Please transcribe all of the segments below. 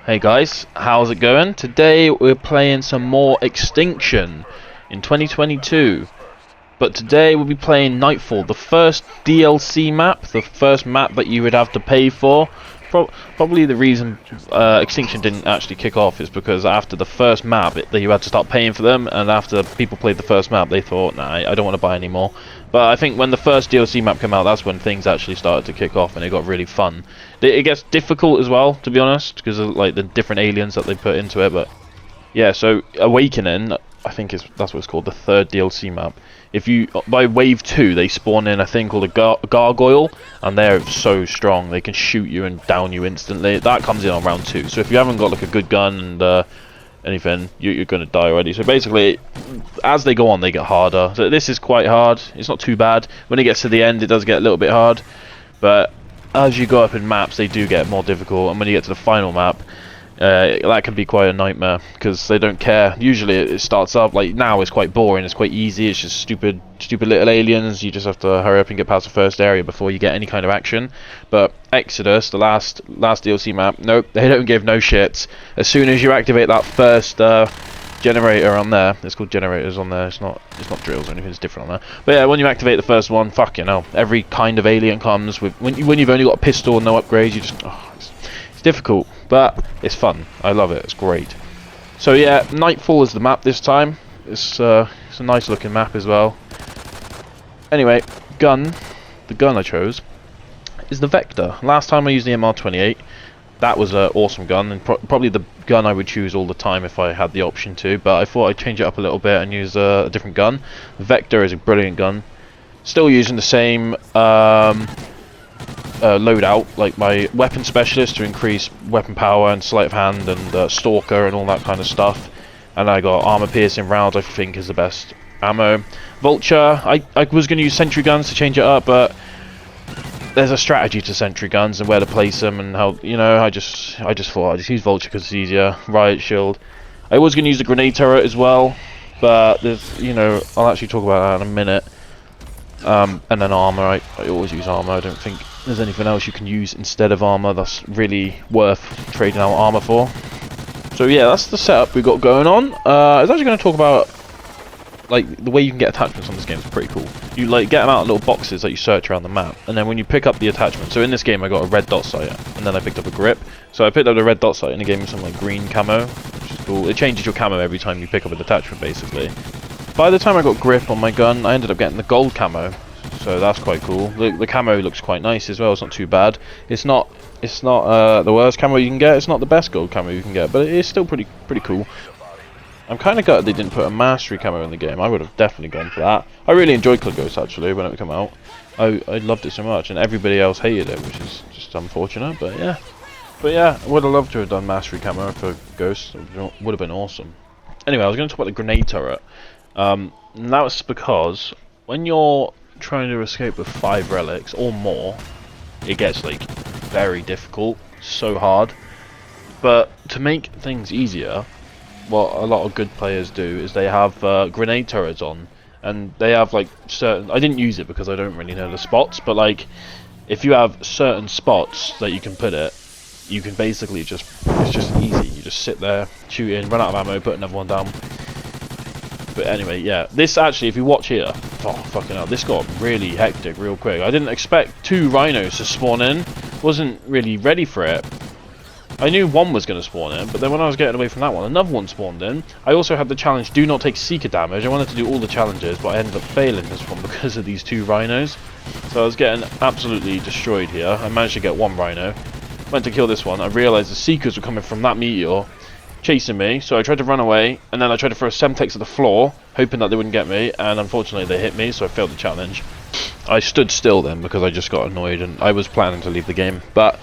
Hey guys, how's it going? Today we're playing some more Extinction in 2022. But today we'll be playing Nightfall, the first DLC map, the first map that you would have to pay for. Probably the reason Extinction didn't actually kick off is because after the first map, you had to start paying for them, and after people played the first map, they thought, nah, I don't want to buy anymore. But I think when the first DLC map came out, that's when things actually started to kick off, and it got really fun. It gets difficult as well, to be honest, because of like the different aliens that they put into it. But yeah, so Awakening, I think that's what it's called, the third DLC map. If you by wave 2, they spawn in a thing called a gargoyle, and they're so strong they can shoot you and down you instantly. That comes in on round 2. So if you haven't got like a good gun and anything, you're gonna die already. So basically, as they go on, they get harder. So this is quite hard. It's not too bad. When it gets to the end, it does get a little bit hard, but as you go up in maps, they do get more difficult. And when you get to the final map, that can be quite a nightmare because they don't care. Usually it starts up like now it's quite boring, it's quite easy, it's just stupid little aliens. You just have to hurry up and get past the first area before you get any kind of action. But Exodus, the last DLC map, nope, they don't give no shits. As soon as you activate that first generator on there, it's called generators on there, it's not drills or anything, it's different on there. But yeah, when you activate the first one, fucking hell, every kind of alien comes with when you've only got a pistol and no upgrades. You just it's difficult, but it's fun. I love it. It's great. So yeah, Nightfall is the map this time. It's a nice looking map as well. Anyway, the gun I chose is the Vector. Last time I used the MR28. That was an awesome gun, and probably the gun I would choose all the time if I had the option to. But I thought I'd change it up a little bit and use a different gun. The Vector is a brilliant gun. Still using the same loadout, like my weapon specialist to increase weapon power and sleight of hand and stalker and all that kind of stuff. And I got armor piercing rounds, I think is the best ammo. Vulture, I was going to use sentry guns to change it up, but there's a strategy to sentry guns and where to place them and how, you know, I just thought I'd just use Vulture because it's easier. Riot shield. I was going to use the grenade turret as well, but there's, you know, I'll actually talk about that in a minute. And then armor, I always use armor. I don't think there's anything else you can use instead of armor that's really worth trading out armor for. So yeah, that's the setup we got going on. I was actually going to talk about like the way you can get attachments on this game is pretty cool. You like get them out of little boxes that you search around the map, and then when you pick up the attachment. So in this game, I got a red dot sight, and then I picked up a grip. So I picked up the red dot sight, and it gave me some like green camo, which is cool. It changes your camo every time you pick up an attachment, basically. By the time I got grip on my gun, I ended up getting the gold camo. So that's quite cool. The camo looks quite nice as well. It's not too bad. It's not the worst camo you can get. It's not the best gold camo you can get, but it is still pretty cool. I'm kind of gutted they didn't put a mastery camo in the game. I would have definitely gone for that. I really enjoyed CoD Ghosts actually when it came out. I loved it so much, and everybody else hated it, which is just unfortunate. But yeah, I would have loved to have done mastery camo for Ghosts. It would have been awesome. Anyway, I was going to talk about the grenade turret. And that's because when you're trying to escape with 5 relics or more, it gets like very difficult, so hard. But to make things easier, what a lot of good players do is they have grenade turrets on, and they have like certain, I didn't use it because I don't really know the spots, but like if you have certain spots that you can put it, you can basically it's just easy. You just sit there, shoot in, run out of ammo, put another one down. But anyway, yeah, this actually, if you watch here, oh fucking hell, this got really hectic real quick. I didn't expect 2 rhinos to spawn in, wasn't really ready for it. I knew one was going to spawn in, but then when I was getting away from that one, another one spawned in. I also had the challenge, do not take seeker damage. I wanted to do all the challenges, but I ended up failing this one because of these 2 rhinos. So I was getting absolutely destroyed here. I managed to get 1 rhino. Went to kill this one. I realised the seekers were coming from that meteor, chasing me, so I tried to run away, and then I tried to throw Semtex at the floor, hoping that they wouldn't get me, and unfortunately they hit me, so I failed the challenge. I stood still then because I just got annoyed, and I was planning to leave the game, but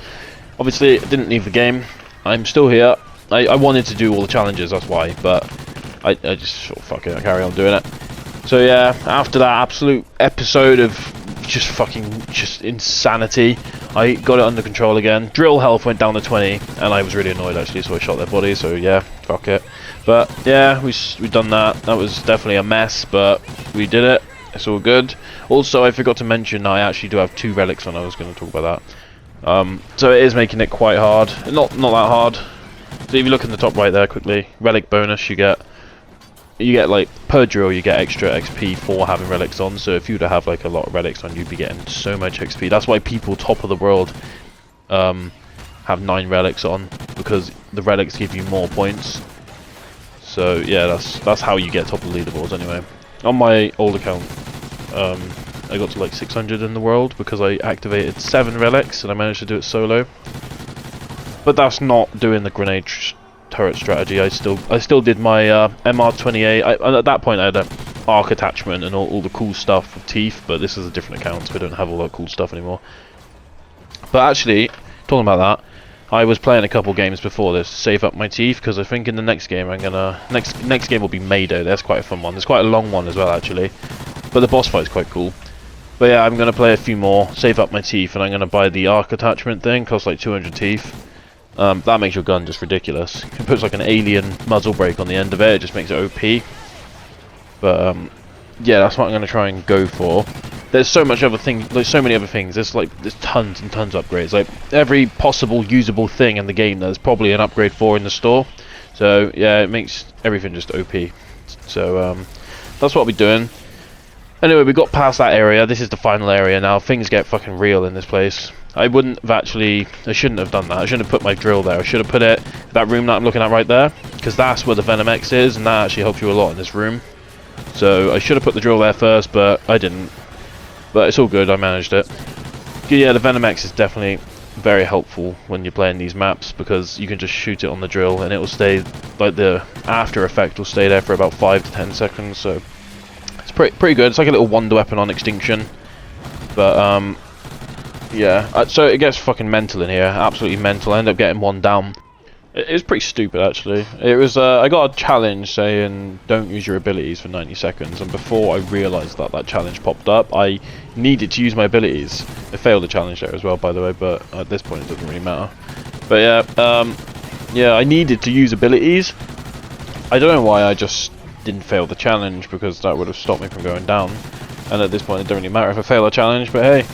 obviously I didn't leave the game. I'm still here. I wanted to do all the challenges, that's why, but I just thought, fuck it, I'll carry on doing it. So yeah, after that absolute episode of just insanity, I got it under control again. Drill health went down to 20, and I was really annoyed actually, so I shot their body, so yeah, fuck it. But yeah, we done that. That was definitely a mess, but we did it. It's all good. Also, I forgot to mention I actually do have 2 relics on. I was going to talk about that. So it is making it quite hard. Not that hard. So if you look in the top right there quickly, Relic Bonus, you get like per drill you get extra XP for having relics on. So if you were to have like a lot of relics on, you'd be getting so much XP. That's why people top of the world have 9 relics on, because the relics give you more points. So yeah, that's how you get top of the leaderboards anyway. On my old account, I got to like 600 in the world because I activated 7 relics and I managed to do it solo. But that's not doing the grenade turret strategy. I still did my MR28. And at that point I had an arc attachment and all the cool stuff with teeth, but this is a different account, so I don't have all that cool stuff anymore. But actually, talking about that, I was playing a couple games before this to save up my teeth, because I think in the next game I'm gonna next game will be Mayday. That's quite a fun one. It's quite a long one as well actually, but the boss fight is quite cool. But yeah, I'm gonna play a few more, save up my teeth, and I'm gonna buy the arc attachment thing. Costs like 200 teeth. That makes your gun just ridiculous. It puts like an alien muzzle brake on the end of it. It just makes it OP. But yeah, that's what I'm gonna try and go for. There's so much other thing. There's so many other things. There's tons and tons of upgrades. Like every possible usable thing in the game, there's probably an upgrade for in the store. So yeah, it makes everything just OP. So that's what we're doing. Anyway, we got past that area. This is the final area now. Things get fucking real in this place. I shouldn't have done that. I shouldn't have put my drill there. I should have put it in that room that I'm looking at right there, because that's where the Venom X is, and that actually helps you a lot in this room. So I should have put the drill there first, but I didn't. But it's all good, I managed it. Yeah, the Venom X is definitely very helpful when you're playing these maps, because you can just shoot it on the drill and it will stay, like the after effect will stay there for about 5 to 10 seconds, so it's pretty good. It's like a little wonder weapon on Extinction. But yeah, so it gets fucking mental in here, absolutely mental. I end up getting one down. It was pretty stupid actually. It was I got a challenge saying don't use your abilities for 90 seconds, and before I realised that challenge popped up, I needed to use my abilities. I failed the challenge there as well, by the way, but at this point it doesn't really matter. But yeah, yeah, I needed to use abilities. I don't know why I just didn't fail the challenge, because that would have stopped me from going down. And at this point it doesn't really matter if I fail a challenge, but hey,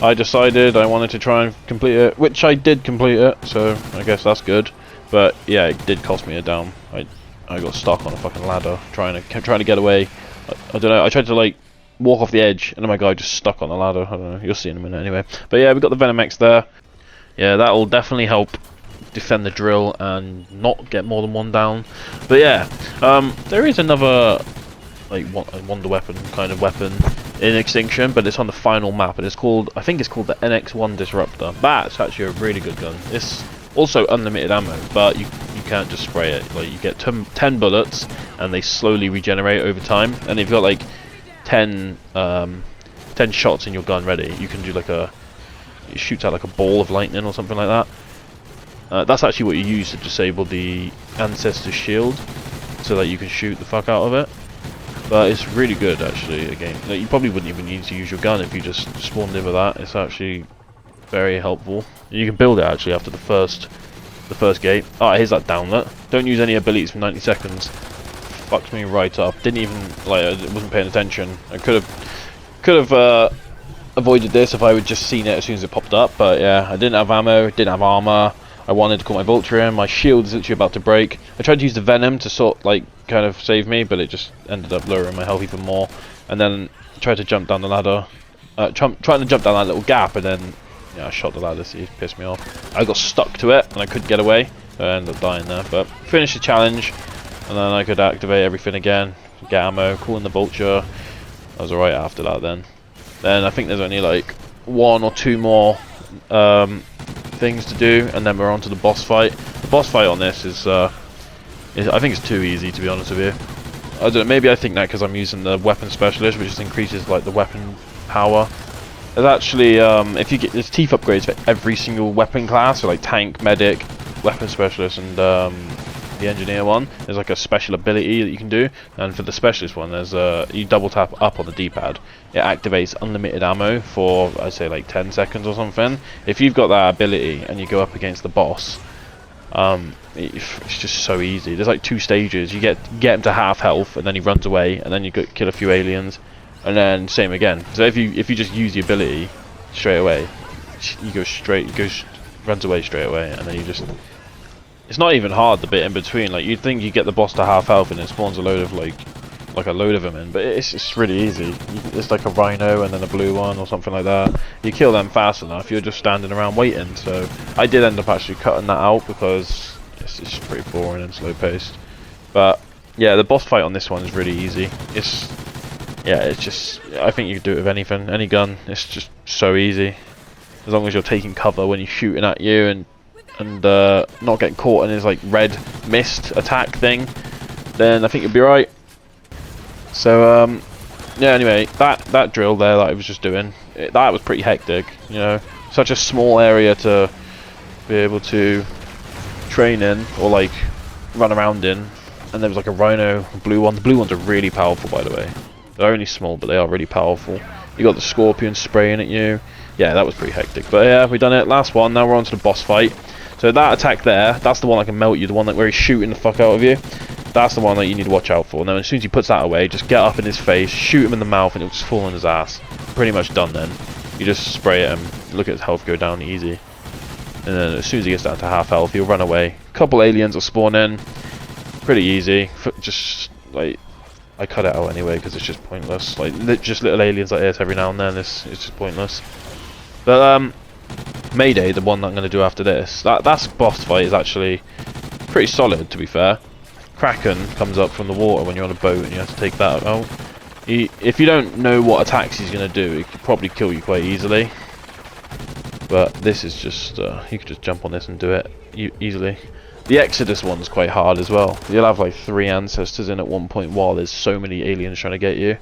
I decided I wanted to try and complete it, which I did complete it, so I guess that's good. But yeah, it did cost me a down. I got stuck on a fucking ladder trying to get away. I don't know. I tried to like walk off the edge, and then my guy just stuck on the ladder. I don't know. You'll see in a minute anyway. But yeah, we got the Venom X there. Yeah, that will definitely help defend the drill and not get more than one down. But yeah, there is another like wonder weapon kind of weapon in Extinction, but it's on the final map, and it's called, I think it's called the NX1 Disruptor. That's actually a really good gun. It's also unlimited ammo, but you can't just spray it. Like you get 10 bullets, and they slowly regenerate over time. And if you've got like 10 shots in your gun ready, you can do like it shoots out like a ball of lightning or something like that. That's actually what you use to disable the Ancestor's Shield, so that you can shoot the fuck out of it. But it's really good actually. Again, like, you probably wouldn't even need to use your gun if you just spawned in with that. It's actually very helpful. You can build it actually after the first gate. Oh, here's that downlet. Don't use any abilities for 90 seconds. Fucked me right up. Didn't even like, I wasn't paying attention. I could have avoided this if I would just seen it as soon as it popped up. But yeah, I didn't have ammo, didn't have armor. I wanted to call my Vulture in. My shield is literally about to break. I tried to use the Venom to kind of save me, but it just ended up lowering my health even more. And then I tried to jump down the ladder, trying to jump down that little gap, and then yeah, I shot the ladder, so it pissed me off. I got stuck to it, and I couldn't get away, so I ended up dying there. But finished the challenge, and then I could activate everything again, get ammo, call in the Vulture. I was alright after that then. Then I think there's only like 1 or 2 more things to do, and then we're on to the boss fight. The boss fight on this is I think it's too easy, to be honest with you. I don't know, maybe I think that because I'm using the weapon specialist, which just increases like the weapon power. There's actually there's teeth upgrades for every single weapon class, so like tank, medic, weapon specialist, and the engineer one. There's like a special ability that you can do, and for the specialist one, there's you double tap up on the D-pad. It activates unlimited ammo for, I'd say, like 10 seconds or something. If you've got that ability and you go up against the boss, it's just so easy. There's like 2 stages. You get him to half health, and then he runs away, and then you kill a few aliens, and then same again. So if you just use the ability straight away, runs away straight away, and then it's not even hard, the bit in between. Like, you'd think you get the boss to half health and it spawns a load of like a load of them in, but it's really easy. It's like a rhino and then a blue one or something like that. You kill them fast enough, you're just standing around waiting. So I did end up actually cutting that out because it's just pretty boring and slow paced. But yeah, the boss fight on this one is really easy. It's just, I think you could do it with anything, any gun. It's just so easy, as long as you're taking cover when he's shooting at you and not getting caught in his like red mist attack thing, then I think you'll be right. So yeah, anyway, that drill there that I was just doing, that was pretty hectic, you know. Such a small area to be able to train in or like run around in, and there was like a rhino, a blue one. The blue ones are really powerful, by the way. They're only small, but they are really powerful. You got the scorpion spraying at you. Yeah, that was pretty hectic. But yeah, we done it. Last one. Now we're on to the boss fight. So that attack there, that's the one that can melt you, the one that where he's shooting the fuck out of you. That's the one that you need to watch out for. Now, as soon as he puts that away, just get up in his face, shoot him in the mouth, and it'll just fall on his ass. Pretty much done then. You just spray at him, look at his health go down easy. And then as soon as he gets down to half health, he'll run away. A couple aliens will spawn in. Pretty easy. Just, like, I cut it out anyway, because it's just pointless. Like, just little aliens like this every now and then, it's just pointless. But, Mayday, the one that I'm going to do after this, that's boss fight is actually pretty solid, to be fair. Kraken comes up from the water when you're on a boat and you have to take that out. If you don't know what attacks he's going to do, he could probably kill you quite easily. But this is just, you could just jump on this and do it easily. The Exodus one's quite hard as well. You'll have like 3 ancestors in at one point while there's so many aliens trying to get you.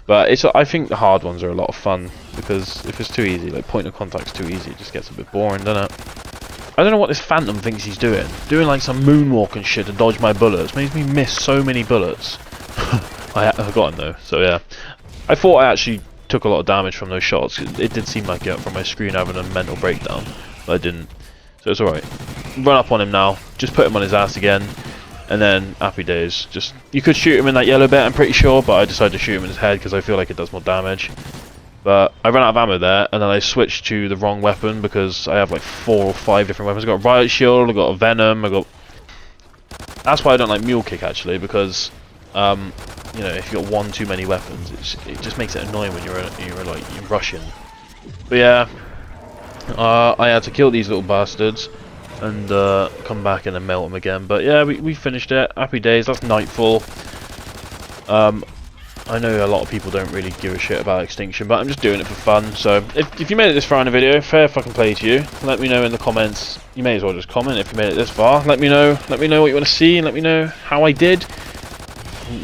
But I think the hard ones are a lot of fun, because if it's too easy, like point of contact's too easy, it just gets a bit boring, doesn't it? I don't know what this Phantom thinks he's doing. Doing like some moonwalk and shit to dodge my bullets. Makes me miss so many bullets. I've got him though, so yeah. I thought I actually took a lot of damage from those shots. It did seem like it from my screen having a mental breakdown, but I didn't. So it's alright. Run up on him now. Just put him on his ass again. And then, happy days. Just, you could shoot him in that yellow bit, I'm pretty sure, but I decided to shoot him in his head because I feel like it does more damage. But I ran out of ammo there, and then I switched to the wrong weapon because I have like 4 or 5 different weapons. I got a riot shield, I got a venom, I got. That's why I don't like mule kick actually, because you know, if you got one too many weapons, it just makes it annoying when you're rushing. But yeah, I had to kill these little bastards and come back and then melt them again. But yeah, we finished it. Happy days. That's Nightfall. I know a lot of people don't really give a shit about Extinction, but I'm just doing it for fun. So if you made it this far in the video, fair fucking play to you. Let me know in the comments. You may as well just comment if you made it this far. Let me know what you want to see, and let me know how I did.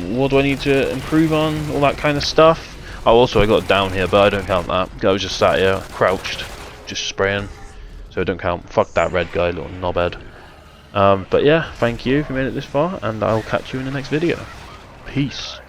What do I need to improve on? All that kind of stuff. Oh, also I got down here, but I don't count that. I was just sat here, crouched, just spraying. So I don't count. Fuck that red guy, little knobhead. But yeah, thank you if you made it this far, and I'll catch you in the next video. Peace.